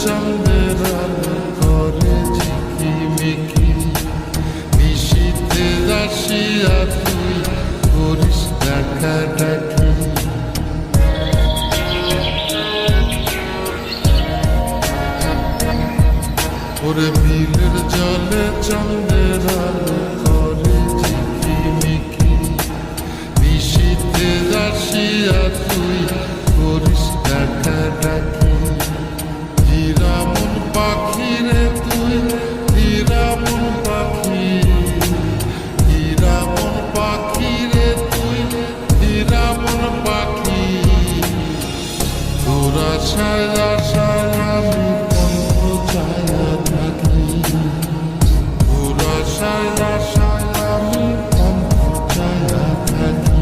চাঁদের আলো করে ঝিকিমিকি, নিশীথে আসিয়া তুই করিস ডাকাডাকি। ওরে বিলের জলে চাঁদের আলো করে ঝিকিমিকি, নিশীথে আসিয়া তুই করিস ডাকাডাকি। হীরামন পাখি রে তুই, হীরামন পাখি, হীরামন পাখি রে তুই, হীরামন পাখি। তোর আশায় আশায় আমি কণ্ঠ ছায়া থাকি, তোর আশায় আশায় আমি কণ্ঠ ছায়া থাকি।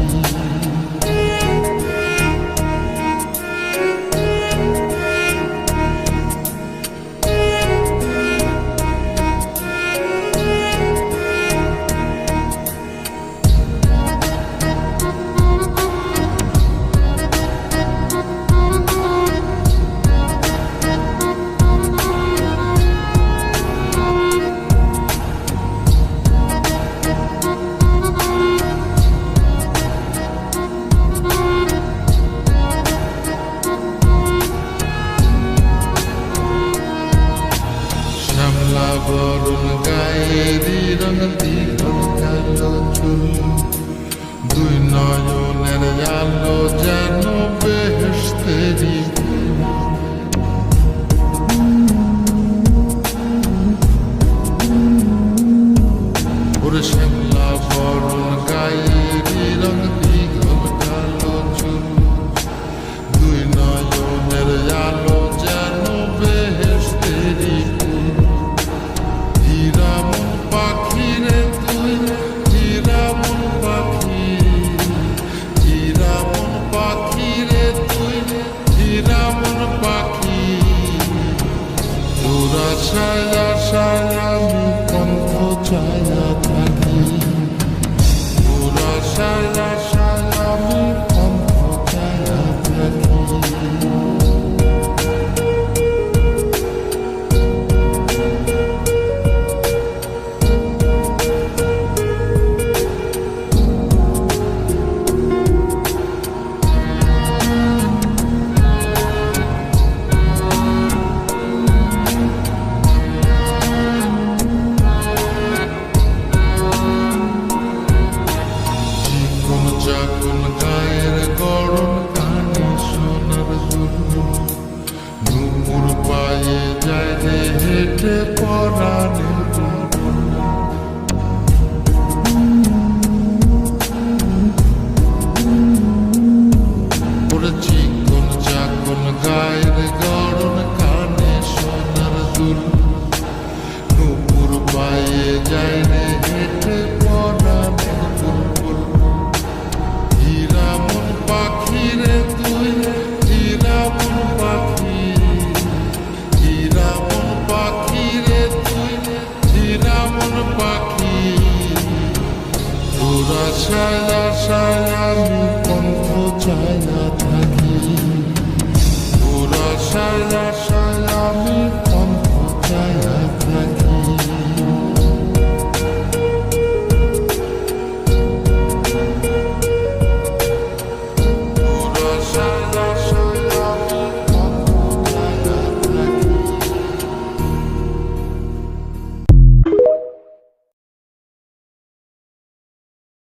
বরণ গায়েরি রঙ দীঘল কালো চুল, দুই নয়নের আলো যেন বেহেশতেরি ফুল। ওরে শ্যামলা বরণ গায়েরি রঙ দীঘল কালো চুল, দুই নয়নের আলো যেন বেহেশতেরি ফুল। হীরামন পাখি রে তুই, হীরামন পাখি, হীরামন পাখি রে তুই, হীরামন পাখি। তোর আশায় আশায় আমি কণ্ঠ ছায়া থাকি, তোর আশায় আশায় আমি কণ্ঠ ছায়া থাকি। যখন গায়ের গরম কানে সোনার দুল, নুপুর পায়ে যায় রে হেঁটে পরাণের বুলবুল। ওরে চিকন চাকন গায়ের গরম কানে সোনার দুল, নুপুর পায়ে যায় রে হেঁটে পরাণের বুলবুল। হীরামন পাখি রে তুই, হীরামন পাখি, হীরামন পাখি রে তুই, হীরামন পাখি। তোর আশায় আশায় আমি কণ্ঠ ছায়া থাকি, তোর আশায়